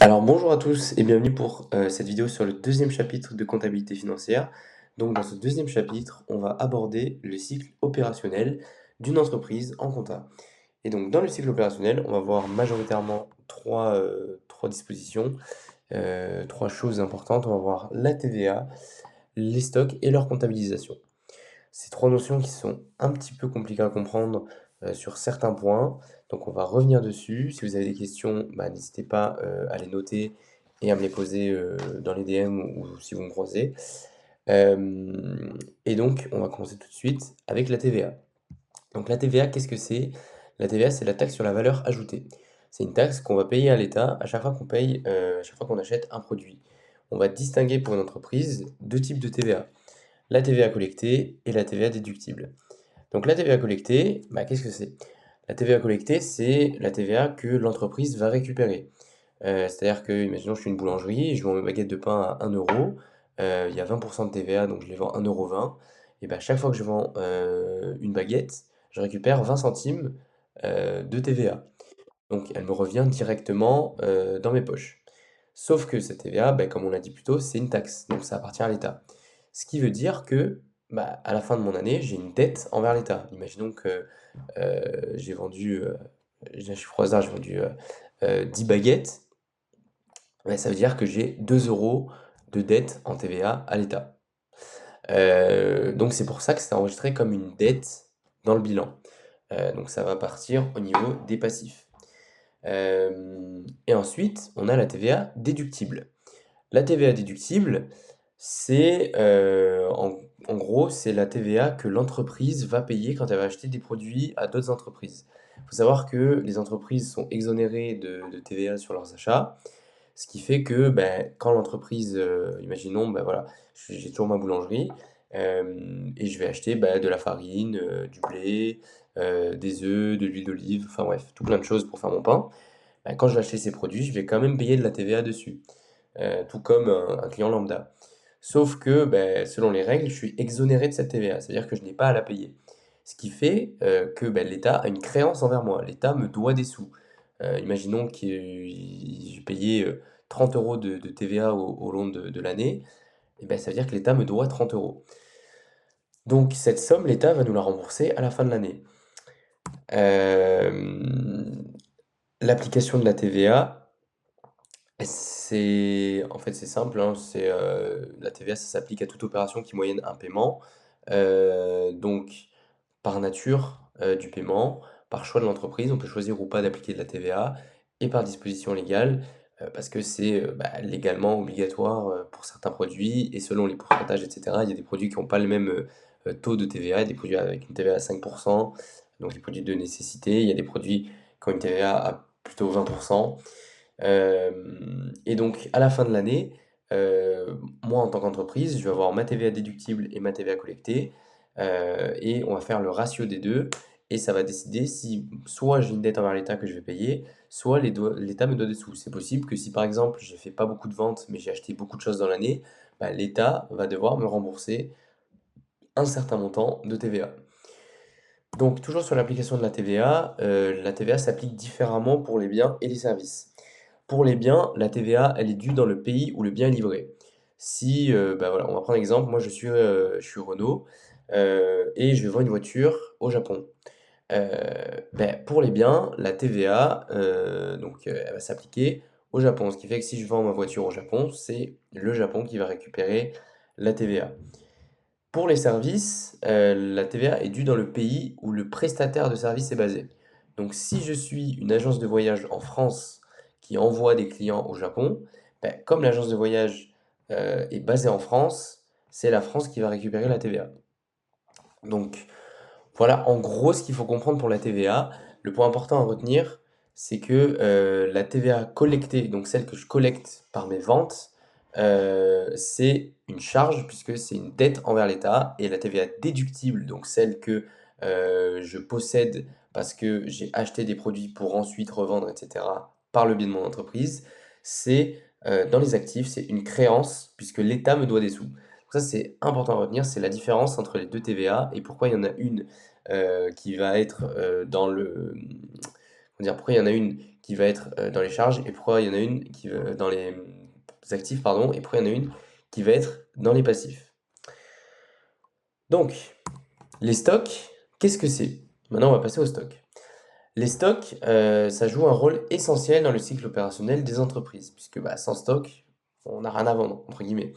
Alors bonjour à tous et bienvenue pour cette vidéo sur le deuxième chapitre de comptabilité financière. Donc dans ce deuxième chapitre, on va aborder le cycle opérationnel d'une entreprise en compta. Et donc dans le cycle opérationnel, on va voir majoritairement trois dispositions, trois choses importantes. On va voir la TVA, les stocks et leur comptabilisation. Ces trois notions qui sont un petit peu compliquées à comprendre sur certains points, donc on va revenir dessus. Si vous avez des questions, bah, n'hésitez pas à les noter et à me les poser dans les DM ou si vous me croisez. Et donc, on va commencer tout de suite avec la TVA. Donc la TVA, qu'est-ce que c'est? La TVA, c'est la taxe sur la valeur ajoutée. C'est une taxe qu'on va payer à l'État à chaque fois qu'on paye, à chaque fois qu'on achète un produit. On va distinguer pour une entreprise deux types de TVA, la TVA collectée et la TVA déductible. Donc la TVA collectée, bah, qu'est-ce que c'est? La TVA collectée, c'est la TVA que l'entreprise va récupérer. C'est-à-dire que, imaginons, je suis une boulangerie, je vends mes baguettes de pain à 1 €, il y a 20% de TVA, donc je les vends 1,20 €. Et bah, chaque fois que je vends une baguette, je récupère 20 centimes de TVA. Donc elle me revient directement dans mes poches. Sauf que cette TVA, bah, comme on l'a dit plus tôt, c'est une taxe, donc ça appartient à l'État. Ce qui veut dire que, bah, à la fin de mon année, j'ai une dette envers l'État. Imaginons que j'ai vendu, j'ai un chiffre au hasard, j'ai vendu 10 baguettes, bah, ça veut dire que j'ai 2 € de dette en TVA à l'État. Donc c'est pour ça que c'est enregistré comme une dette dans le bilan. Donc ça va partir au niveau des passifs. Et ensuite, on a la TVA déductible. La TVA déductible, c'est, en gros, c'est la TVA que l'entreprise va payer quand elle va acheter des produits à d'autres entreprises. Il faut savoir que les entreprises sont exonérées de TVA sur leurs achats, ce qui fait que, ben, quand l'entreprise, imaginons, ben, voilà, j'ai toujours ma boulangerie, et je vais acheter, bah, de la farine, du blé, des œufs, de l'huile d'olive, enfin bref, tout plein de choses pour faire mon pain. Bah, quand je vais acheter ces produits, je vais quand même payer de la TVA dessus, tout comme un client lambda. Sauf que, beh, selon les règles, je suis exonéré de cette TVA, c'est-à-dire que je n'ai pas à la payer. Ce qui fait, que, bah, l'État a une créance envers moi. L'État me doit des sous. Imaginons que j'ai payé, 30 € de TVA au long de l'année, et ben ça veut dire que l'État me doit 30 €. Donc cette somme, l'État va nous la rembourser à la fin de l'année. Hem, L'application de la TVA, c'est simple, hein, la TVA, ça s'applique à toute opération qui moyenne un paiement, donc par nature, du paiement, par choix de l'entreprise, on peut choisir ou pas d'appliquer de la TVA et par disposition légale, parce que c'est, bah, légalement obligatoire, pour certains produits et selon les pourcentages et cetera. Il y a des produits qui ont pas le même, taux de TVA, des produits avec une TVA à 5, donc les produits de nécessité. Il y a des produits qui ont une TVA à plutôt 20. Et donc à la fin de l'année, moi en tant qu'entreprise, je vais avoir ma TVA déductible et ma TVA collectée, et on va faire le ratio des 2 et ça va décider si soit j'ai une dette envers l'État que je vais payer, soit l'État me doit des sous. C'est possible que si par exemple j'ai fait pas beaucoup de ventes, mais j'ai acheté beaucoup de choses dans l'année, bah, l'État va devoir me rembourser un certain montant de TVA. Donc toujours sur l'application de la TVA s'applique différemment pour les biens et les services. Pour les biens, la TVA, elle est due dans le pays où le bien est livré. Si, bah, voilà, on va prendre un exemple, moi je suis Renault, et je vends une voiture au Japon. Heu, beh, pour les biens, la TVA, elle va s'appliquer au Japon. Ce qui fait que si je vends ma voiture au Japon, c'est le Japon qui va récupérer la TVA. Pour les services, la TVA est due dans le pays où le prestataire de service est basé. Donc si je suis une agence de voyage en France qui envoie des clients au Japon, beh, comme l'agence de voyage, est basée en France, c'est la France qui va récupérer la TVA. Donc voilà, en gros, ce qu'il faut comprendre pour la TVA. Le point important à retenir, c'est que, la TVA collectée, donc celle que je collecte par mes ventes, c'est une charge puisque c'est une dette envers l'État et la TVA déductible, donc celle que, je possède parce que j'ai acheté des produits pour ensuite revendre et cetera, par le biais de mon entreprise, c'est, dans les actifs, c'est une créance puisque l'État me doit des sous. Donc ça, c'est important à retenir, c'est la différence entre les 2 TVA et pourquoi il y en a une qui va être, On va dire pourquoi il y en a une qui va être dans les charges et pourquoi il y en a une qui va dans les actifs, pardon, et pourquoi il y en a une qui va être dans les passifs. Donc, les stocks, qu'est-ce que c'est? Maintenant, on va passer aux stocks. Les stocks, ça joue un rôle essentiel dans le cycle opérationnel des entreprises, puisque sans stock, on n'a rien à vendre, entre guillemets.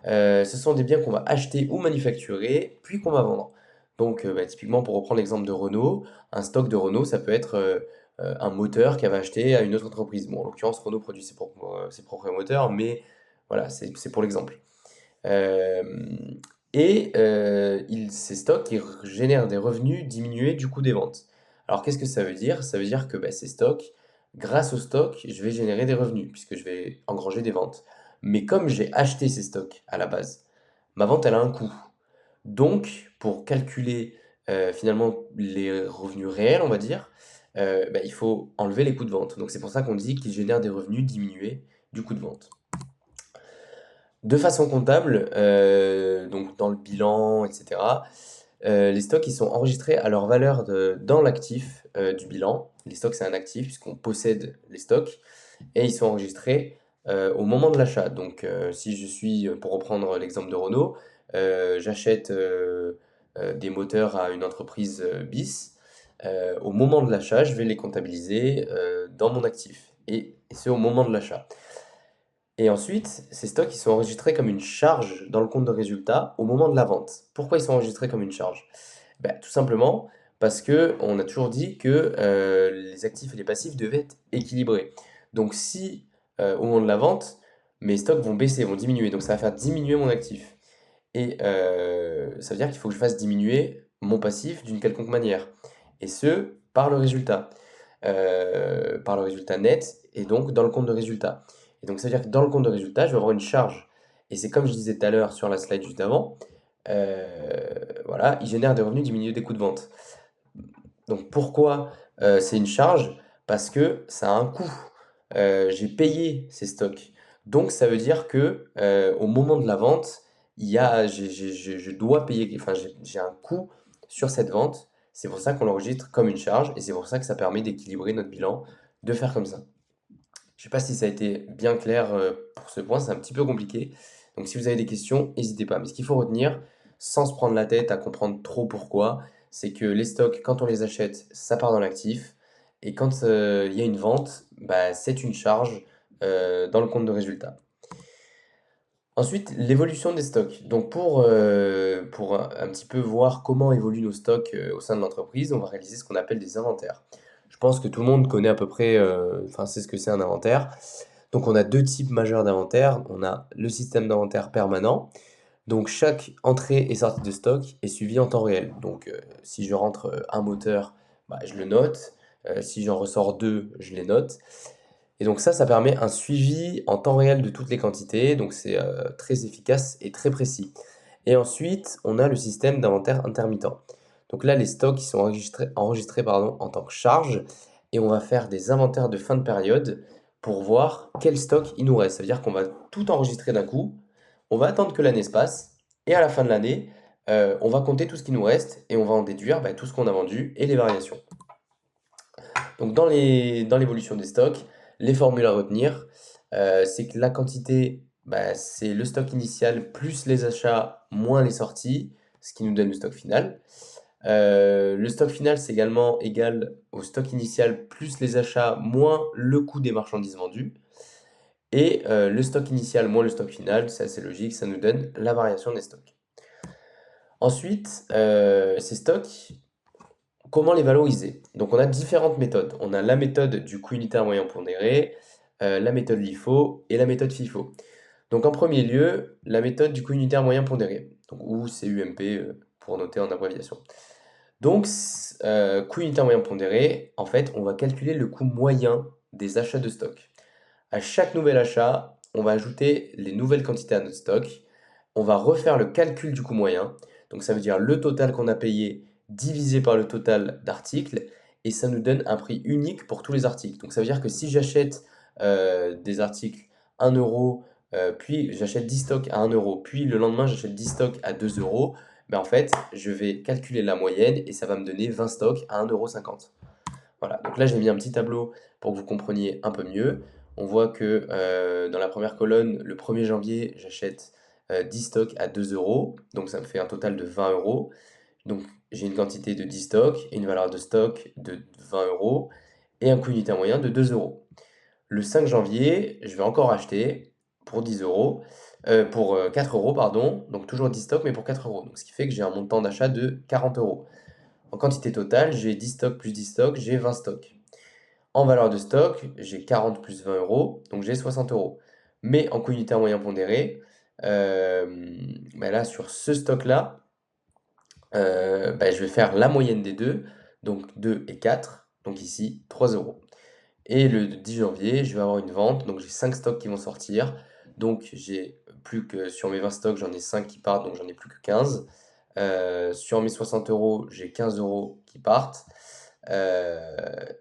Ce sont des biens qu'on va acheter ou manufacturer, puis qu'on va vendre. Donc, typiquement, pour reprendre l'exemple de Renault, un stock de Renault, ça peut être un moteur qu'elle va acheter à une autre entreprise. Bon, en l'occurrence, Renault produit ses propres moteurs, mais voilà, c'est pour l'exemple. Euh, ces stocks, ils génèrent des revenus diminués du coût des ventes. Alors, qu'est-ce que ça veut dire? Ça veut dire que ces stocks, grâce aux stocks, je vais générer des revenus, puisque je vais engranger des ventes. Mais comme j'ai acheté ces stocks à la base, ma vente, elle a un coût. Donc, pour calculer finalement les revenus réels, on va dire, il faut enlever les coûts de vente. Donc, c'est pour ça qu'on dit qu'ils génèrent des revenus diminués du coût de vente. De façon comptable, donc dans le bilan, etc., les stocks, ils sont enregistrés à leur valeur dans l'actif du bilan. Les stocks, c'est un actif puisqu'on possède les stocks et ils sont enregistrés au moment de l'achat. Donc, si je suis, pour reprendre l'exemple de Renault, j'achète des moteurs à une entreprise BIS, au moment de l'achat, je vais les comptabiliser dans mon actif. Et c'est au moment de l'achat. Et ensuite, ces stocks, ils sont enregistrés comme une charge dans le compte de résultat au moment de la vente. Pourquoi ils sont enregistrés comme une charge? Tout simplement parce que on a toujours dit que les actifs et les passifs devaient être équilibrés. Donc si au moment de la vente, mes stocks vont baisser, vont diminuer, donc ça va faire diminuer mon actif. Et ça veut dire qu'il faut que je fasse diminuer mon passif d'une quelconque manière. Et ce, par le résultat net et donc dans le compte de résultat. Et donc ça veut dire que dans le compte de résultat, je vais avoir une charge. Et c'est comme je disais tout à l'heure sur la slide juste avant, voilà, il génère des revenus diminués des coûts de vente. Donc pourquoi c'est une charge? Parce que ça a un coût. J'ai payé ces stocks. Donc ça veut dire que au moment de la vente, je dois payer, enfin j'ai un coût sur cette vente. C'est pour ça qu'on l'enregistre comme une charge et c'est pour ça que ça permet d'équilibrer notre bilan, de faire comme ça. Je sais pas si ça a été bien clair pour ce point, c'est un petit peu compliqué. Donc si vous avez des questions, n'hésitez pas. Mais ce qu'il faut retenir, sans se prendre la tête à comprendre trop pourquoi, c'est que les stocks, quand on les achète, ça part dans l'actif. Et quand il y a une vente, c'est une charge dans le compte de résultat. Ensuite, l'évolution des stocks. Donc pour un petit peu voir comment évoluent nos stocks au sein de l'entreprise, on va réaliser ce qu'on appelle des inventaires. Je pense que tout le monde connaît à peu près, enfin sait ce que c'est un inventaire. Donc on a deux types majeurs d'inventaire. On a le système d'inventaire permanent. Donc chaque entrée et sortie de stock est suivie en temps réel. Donc si je rentre un moteur, je le note. Si j'en ressors deux, je les note. Et donc ça permet un suivi en temps réel de toutes les quantités. Donc c'est très efficace et très précis. Et ensuite, on a le système d'inventaire intermittent. Donc là, les stocks ils sont enregistrés en tant que charge et on va faire des inventaires de fin de période pour voir quel stock il nous reste. Ça veut dire qu'on va tout enregistrer d'un coup, on va attendre que l'année se passe et à la fin de l'année, on va compter tout ce qui nous reste et on va en déduire tout ce qu'on a vendu et les variations. Donc dans l'évolution des stocks, les formules à retenir, c'est que la quantité, c'est le stock initial plus les achats moins les sorties, ce qui nous donne le stock final. Le stock final, c'est également égal au stock initial plus les achats moins le coût des marchandises vendues. Et le stock initial moins le stock final, c'est assez logique, ça nous donne la variation des stocks. Ensuite, ces stocks, comment les valoriser? Donc on a différentes méthodes. On a la méthode du coût unitaire moyen pondéré, la méthode LIFO et la méthode FIFO. Donc en premier lieu, la méthode du coût unitaire moyen pondéré, donc, ou CUMP pour noter en abréviation. Donc coût unitaire moyen pondéré, en fait, on va calculer le coût moyen des achats de stock. À chaque nouvel achat, on va ajouter les nouvelles quantités à notre stock. On va refaire le calcul du coût moyen. Donc ça veut dire le total qu'on a payé divisé par le total d'articles. Et ça nous donne un prix unique pour tous les articles. Donc ça veut dire que si j'achète des articles 1 euro, puis j'achète 10 stocks à 1 euro, puis le lendemain j'achète 10 stocks à 2 euros, en fait je vais calculer la moyenne et ça va me donner 20 stocks à 1,50 €. Voilà, donc là j'ai mis un petit tableau pour que vous compreniez un peu mieux. On voit que dans la première colonne, le 1er janvier, j'achète 10 stocks à 2 euros, donc ça me fait un total de 20 euros. Donc j'ai une quantité de 10 stocks et une valeur de stock de 20 euros et un coût unitaire moyen de 2 euros. Le 5 janvier, je vais encore acheter pour 10 euros, pour 4 euros, pardon, donc toujours 10 stocks mais pour 4 euros. Donc ce qui fait que j'ai un montant d'achat de 40 euros. En quantité totale, j'ai 10 stocks plus 10 stocks, j'ai 20 stocks. En valeur de stock, j'ai 40 plus 20 euros, donc j'ai 60 euros. Mais en coût unitaire moyen pondéré, bah là, sur ce stock-là, bah, je vais faire la moyenne des deux, donc 2 et 4, donc ici 3 euros. Et le 10 janvier, je vais avoir une vente, donc j'ai 5 stocks qui vont sortir. Donc j'ai plus que sur mes 20 stocks, j'en ai 5 qui partent, donc j'en ai plus que 15. Sur mes 60 euros, j'ai 15 euros qui partent.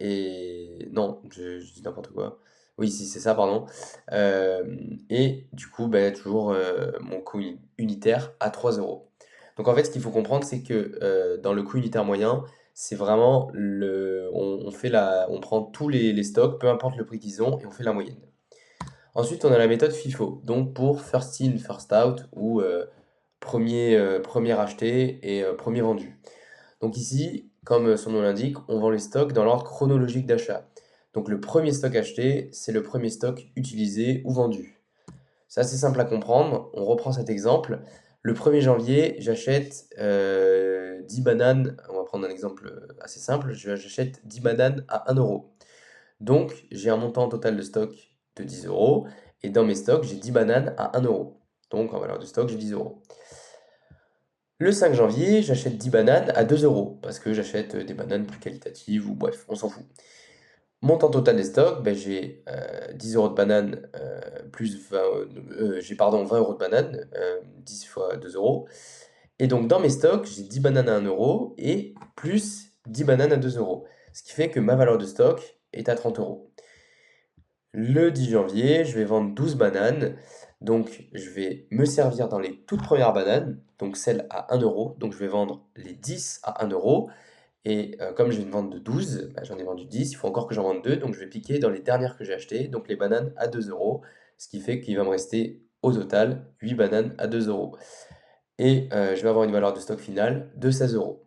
Et non, je dis n'importe quoi. Oui, si, c'est ça, pardon. Et du coup, bah, toujours mon coût unitaire à 3 euros. Donc en fait, ce qu'il faut comprendre, c'est que dans le coût unitaire moyen, c'est vraiment on prend tous les stocks, peu importe le prix qu'ils ont, et on fait la moyenne. Ensuite, on a la méthode FIFO, donc pour first in, first out, ou premier acheté et premier vendu. Donc ici, comme son nom l'indique, on vend les stocks dans l'ordre chronologique d'achat. Donc le premier stock acheté, c'est le premier stock utilisé ou vendu. C'est assez simple à comprendre. On reprend cet exemple. Le 1er janvier, j'achète 10 bananes. On va prendre un exemple assez simple. J'achète 10 bananes à 1 euro. Donc, j'ai un montant total de stock de 10 euros. Et dans mes stocks, j'ai 10 bananes à 1 euro. Donc, en valeur de stock, j'ai 10 euros. Le 5 janvier, j'achète 10 bananes à 2 euros. Parce que j'achète des bananes plus qualitatives ou bref, on s'en fout. Montant total des stocks, ben j'ai 10 euros de bananes plus 20, j'ai pardon 20 euros de bananes, 10 fois 2 euros. Et donc dans mes stocks, j'ai 10 bananes à 1 euro et plus 10 bananes à 2 euros. Ce qui fait que ma valeur de stock est à 30 euros. Le 10 janvier, je vais vendre 12 bananes. Donc je vais me servir dans les toutes premières bananes, donc celles à 1 euro. Donc je vais vendre les 10 à 1 euro. Et comme j'ai une vente de 12, bah, j'en ai vendu 10, il faut encore que j'en vende 2, donc je vais piquer dans les dernières que j'ai achetées, donc les bananes à 2 euros, ce qui fait qu'il va me rester au total 8 bananes à 2 euros. Et je vais avoir une valeur de stock finale de 16 euros.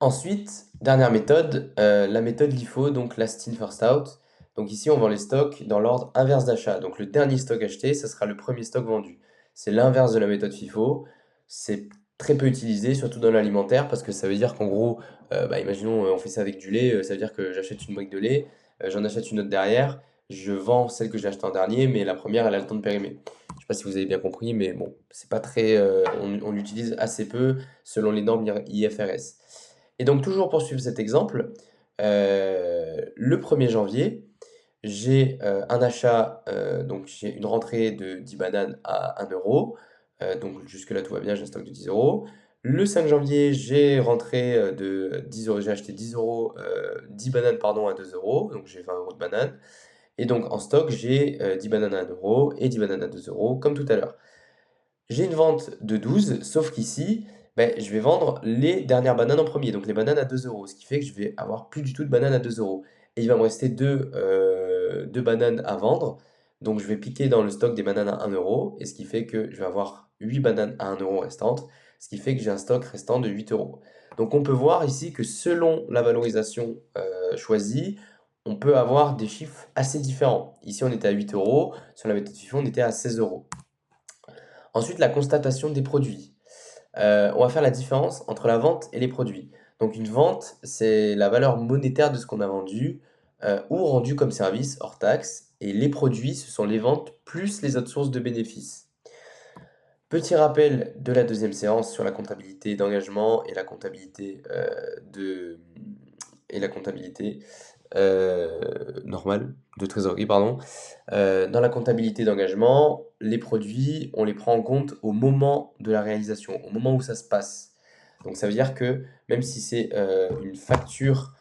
Ensuite, dernière méthode, la méthode LIFO, donc last in first out. Donc ici, on vend les stocks dans l'ordre inverse d'achat. Donc le dernier stock acheté, ça sera le premier stock vendu. C'est l'inverse de la méthode FIFO. C'est très peu utilisé, surtout dans l'alimentaire, parce que ça veut dire qu'en gros, bah, imaginons, on fait ça avec du lait, ça veut dire que j'achète une brique de lait, j'en achète une autre derrière, je vends celle que j'ai achetée en dernier, mais la première, elle a le temps de périmer. Je sais pas si vous avez bien compris, mais bon, c'est pas très, on l'utilise assez peu selon les normes IFRS. Et donc toujours pour suivre cet exemple, le 1er janvier, j'ai un achat, donc j'ai une rentrée de 10 bananes à 1 euro. Donc jusque-là tout va bien, j'ai un stock de 10 euros. Le 5 janvier, j'ai rentré de 10 euros, j'ai acheté 10 euros, 10 bananes pardon, à 2 euros, donc j'ai 20 euros de bananes. Et donc en stock, j'ai 10 bananes à 1 euro et 10 bananes à 2 euros, comme tout à l'heure. J'ai une vente de 12, sauf qu'ici, ben, je vais vendre les dernières bananes en premier, donc les bananes à 2 euros, ce qui fait que je vais avoir plus du tout de bananes à 2 euros. Et il va me rester deux bananes à vendre, donc je vais piquer dans le stock des bananes à 1 euro, et ce qui fait que je vais avoir 8 bananes à 1 euro restantes, ce qui fait que j'ai un stock restant de 8 euros. Donc on peut voir ici que selon la valorisation choisie, on peut avoir des chiffres assez différents. Ici on était à 8 euros, sur la méthode FIFO on était à 16 euros. Ensuite, la constatation des produits. On va faire la différence entre la vente et les produits. Donc une vente, c'est la valeur monétaire de ce qu'on a vendu ou rendu comme service hors taxe. Et les produits, ce sont les ventes plus les autres sources de bénéfices. Petit rappel de la deuxième séance sur la comptabilité d'engagement et la comptabilité normale de trésorerie, pardon. Dans la comptabilité d'engagement, les produits, on les prend en compte au moment de la réalisation, au moment où ça se passe. Donc ça veut dire que même si c'est une facture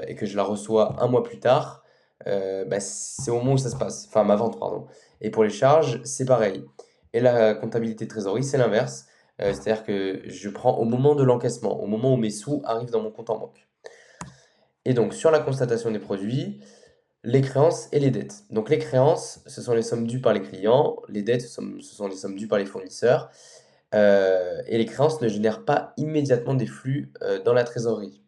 et que je la reçois un mois plus tard, bah, c'est au moment où ça se passe, enfin ma vente, pardon. Et pour les charges, c'est pareil. Et la comptabilité de trésorerie, c'est l'inverse. C'est-à-dire que je prends au moment de l'encaissement, au moment où mes sous arrivent dans mon compte en banque. Et donc sur la constatation des produits, les créances et les dettes. Donc les créances, ce sont les sommes dues par les clients, les dettes, ce sont les sommes dues par les fournisseurs, et les créances ne génèrent pas immédiatement des flux, dans la trésorerie.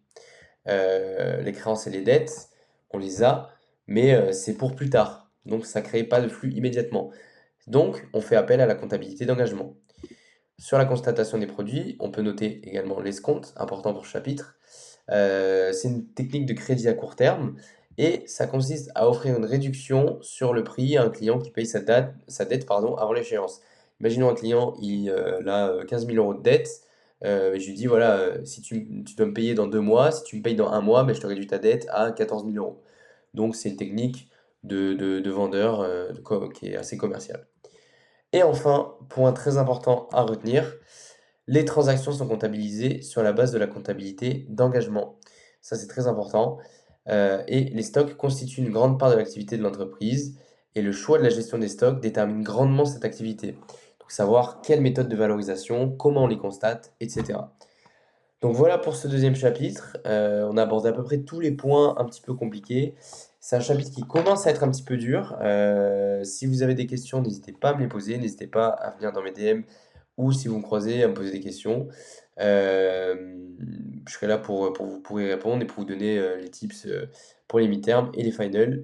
Les créances et les dettes, on les a, mais c'est pour plus tard, donc ça ne crée pas de flux immédiatement. Donc on fait appel à la comptabilité d'engagement. Sur la constatation des produits, on peut noter également l'escompte, important pour ce chapitre. C'est une technique de crédit à court terme et ça consiste à offrir une réduction sur le prix à un client qui paye sa dette pardon, avant l'échéance. Imaginons un client, il a 15 000 € de dette. Et je lui dis, voilà, si tu dois me payer dans 2 mois, si tu me payes dans un mois, ben, je te réduis ta dette à 14 000 euros. Donc c'est une technique de vendeur qui est assez commerciale. Et enfin, point très important à retenir, les transactions sont comptabilisées sur la base de la comptabilité d'engagement. Ça, c'est très important. Et les stocks constituent une grande part de l'activité de l'entreprise et le choix de la gestion des stocks détermine grandement cette activité. Donc, savoir quelle méthode de valorisation, comment on les constate, etc. Donc voilà pour ce deuxième chapitre. On a abordé à peu près tous les points un petit peu compliqués. C'est un chapitre qui commence à être un petit peu dur. Si vous avez des questions, n'hésitez pas à me les poser. N'hésitez pas à venir dans mes DM ou si vous me croisez, à me poser des questions. Je serai là pour y répondre et pour vous donner les tips pour les midterms et les finals.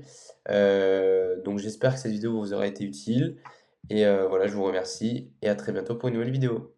Donc j'espère que cette vidéo vous aura été utile. Et voilà, je vous remercie et à très bientôt pour une nouvelle vidéo.